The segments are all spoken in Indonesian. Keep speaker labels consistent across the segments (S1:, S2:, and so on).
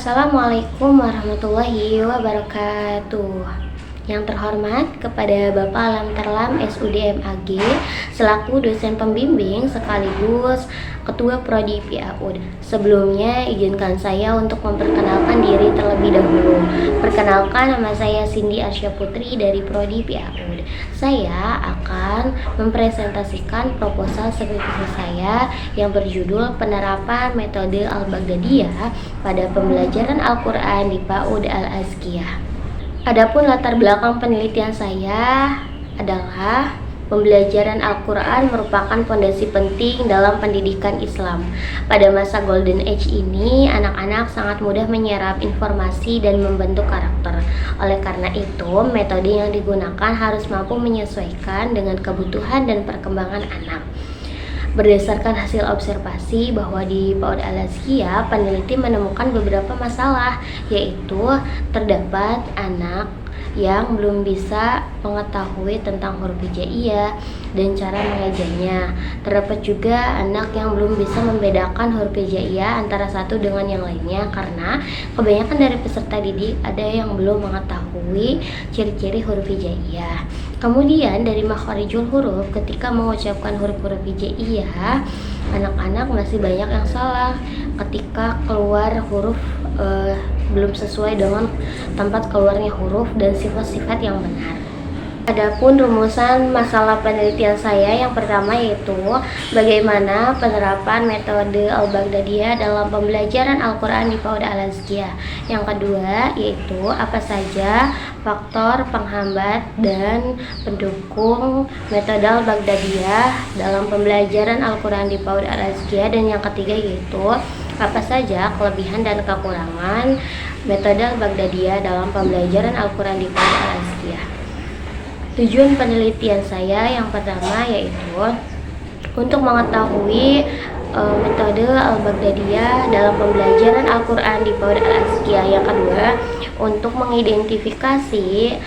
S1: Assalamualaikum warahmatullahi wabarakatuh. Yang terhormat kepada Bapak Alam Terlam SUD MAG selaku dosen pembimbing sekaligus Ketua Prodi PAUD. Sebelumnya izinkan saya untuk memperkenalkan diri terlebih dahulu. Perkenalkan, nama saya Cindy Arsya Putri dari Prodi PAUD. Saya akan mempresentasikan proposal skripsi saya yang berjudul Penerapan Metode Al-Baghdadiyah pada Pembelajaran Al-Quran di PAUD Al-Azkiyah. Adapun latar belakang penelitian saya adalah pembelajaran Al-Quran merupakan fondasi penting dalam pendidikan Islam. Pada masa Golden Age ini, anak-anak sangat mudah menyerap informasi dan membentuk karakter. Oleh karena itu, metode yang digunakan harus mampu menyesuaikan dengan kebutuhan dan perkembangan anak. Berdasarkan hasil observasi bahwa di PAUD Al-Azkiyah, peneliti menemukan beberapa masalah, yaitu terdapat anak yang belum bisa mengetahui tentang huruf hijaiyah dan cara mengejanya. Terdapat juga anak yang belum bisa membedakan huruf hijaiyah antara satu dengan yang lainnya karena kebanyakan dari peserta didik ada yang belum mengetahui ciri-ciri huruf hijaiyah. Kemudian dari makharijul huruf, ketika mengucapkan huruf-huruf hijaiyah, anak-anak masih banyak yang salah ketika keluar huruf belum sesuai dengan tempat keluarnya huruf dan sifat-sifat yang benar. Adapun rumusan masalah penelitian saya yang pertama yaitu bagaimana penerapan metode Al-Baghdadiyah dalam pembelajaran Al-Quran di PAUD Al-Azkiyah. Yang kedua yaitu apa saja faktor penghambat dan pendukung metode Al-Baghdadiyah dalam pembelajaran Al-Quran di PAUD Al-Azkiyah. Dan yang ketiga yaitu apa saja kelebihan dan kekurangan metode Al-Baghdadiyah dalam pembelajaran Al-Quran di PAUD Al-Azkiyah. Tujuan penelitian saya yang pertama yaitu untuk mengetahui metode Al-Baghdadiyah dalam pembelajaran Al-Quran di PAUD Al-Azkiyah. Yang kedua, untuk mengidentifikasi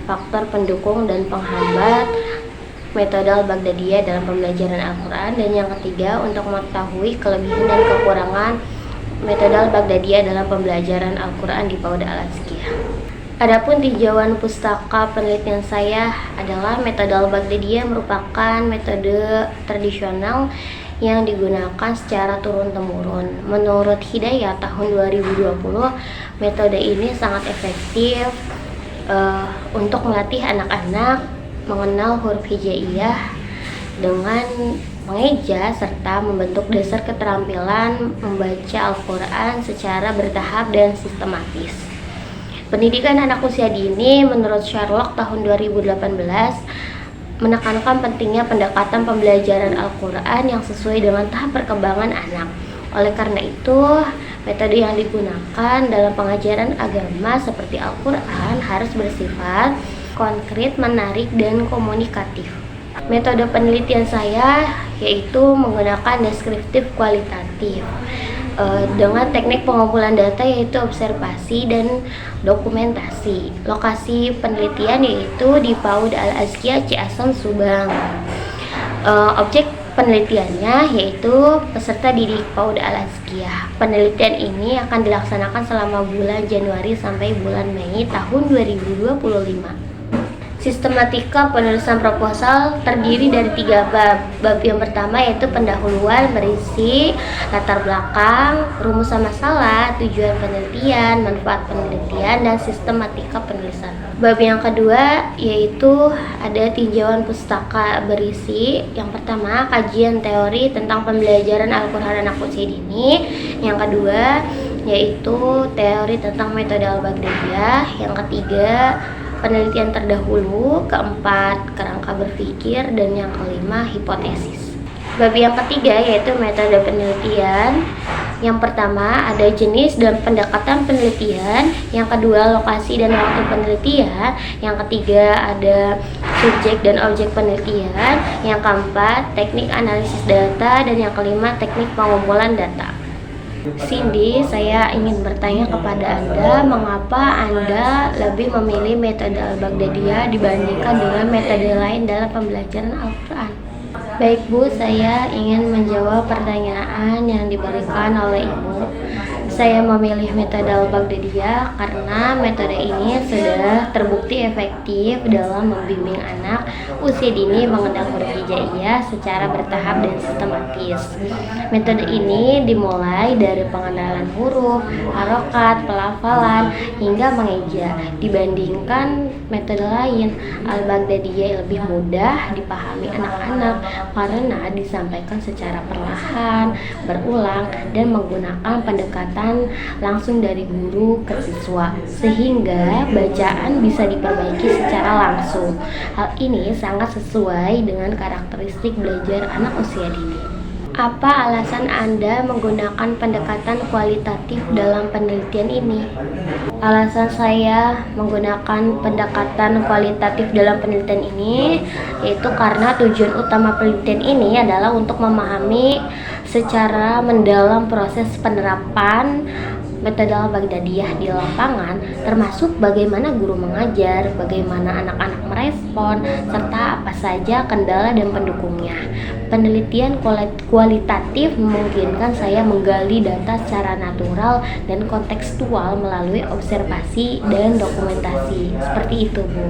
S1: faktor pendukung dan penghambat metode Al-Baghdadiyah dalam pembelajaran Al-Quran. Dan yang ketiga, untuk mengetahui kelebihan dan kekurangan metode Al-Baghdadiyah dalam pembelajaran Al-Quran di PAUD Al-Azkiyah. Adapun tinjauan pustaka penelitian saya adalah metode Al-Baghdadiyah merupakan metode tradisional yang digunakan secara turun-temurun. Menurut Hidayat tahun 2020, metode ini sangat efektif untuk melatih anak-anak mengenal huruf hijaiyah dengan mengeja serta membentuk dasar keterampilan membaca Al-Quran secara bertahap dan sistematis. Pendidikan anak usia dini menurut Sherlock tahun 2018 menekankan pentingnya pendekatan pembelajaran Al-Quran yang sesuai dengan tahap perkembangan anak. Oleh karena itu, metode yang digunakan dalam pengajaran agama seperti Al-Quran harus bersifat konkret, menarik, dan komunikatif. Metode penelitian saya yaitu menggunakan deskriptif kualitatif dengan teknik pengumpulan data yaitu observasi dan dokumentasi. Lokasi penelitian yaitu di PAUD Al-Azkiyah Ciasem, Subang. Objek penelitiannya yaitu peserta didik PAUD Al-Azkiyah. Penelitian ini akan dilaksanakan selama bulan Januari sampai bulan Mei tahun 2025. Sistematika penulisan proposal terdiri dari 3 bab. Bab yang pertama yaitu pendahuluan berisi latar belakang, rumusan masalah, tujuan penelitian, manfaat penelitian, dan sistematika penulisan. Bab yang kedua yaitu ada tinjauan pustaka berisi yang pertama kajian teori tentang pembelajaran Al-Quran anak usia dini. Yang kedua yaitu teori tentang metode Al-Baghdadiyah. Yang ketiga penelitian terdahulu, keempat kerangka berpikir, dan yang kelima hipotesis. Bab yang ketiga yaitu metode penelitian. Yang pertama ada jenis dan pendekatan penelitian, yang kedua lokasi dan waktu penelitian, yang ketiga ada subjek dan objek penelitian, yang keempat teknik analisis data, dan yang kelima teknik pengumpulan data. Cindy, saya ingin bertanya kepada Anda, mengapa Anda lebih memilih metode Al-Baghdadiyah dibandingkan dengan metode lain dalam pembelajaran Al-Quran?
S2: Baik Bu, saya ingin menjawab pertanyaan yang diberikan oleh Ibu.
S1: Saya memilih metode Al-Baghdadiyah karena metode ini sudah terbukti efektif dalam membimbing anak usia dini mengenal huruf hijaiyah secara bertahap dan sistematis. Metode ini dimulai dari pengenalan huruf, harokat, pelafalan, hingga mengeja. Dibandingkan metode lain, Al-Baghdadiyah lebih mudah dipahami anak-anak karena disampaikan secara perlahan, berulang, dan menggunakan pendekatan langsung dari guru ke siswa, sehingga bacaan bisa diperbaiki secara langsung. Hal ini sangat sesuai dengan karakteristik belajar anak usia dini. Apa alasan Anda menggunakan pendekatan kualitatif dalam penelitian ini? Alasan saya menggunakan pendekatan kualitatif dalam penelitian ini yaitu karena tujuan utama penelitian ini adalah untuk memahami secara mendalam proses penerapan metode Al-Baghdadiyah di lapangan, termasuk bagaimana guru mengajar, bagaimana anak-anak merespon, serta apa saja kendala dan pendukungnya. Penelitian kualitatif memungkinkan saya menggali data secara natural dan kontekstual melalui observasi dan dokumentasi. Seperti itu, Bu.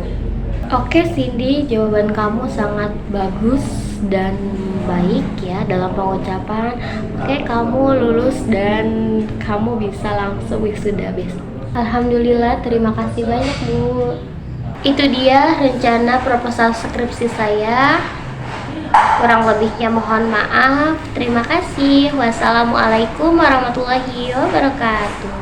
S1: Oke Cindy, jawaban kamu sangat bagus dan baik ya dalam pengucapan. Oke, kamu lulus dan kamu bisa langsung wisuda besok. Alhamdulillah, terima kasih banyak Bu. Itu dia rencana proposal skripsi saya. Kurang lebihnya mohon maaf. Terima kasih. Wassalamualaikum warahmatullahi wabarakatuh.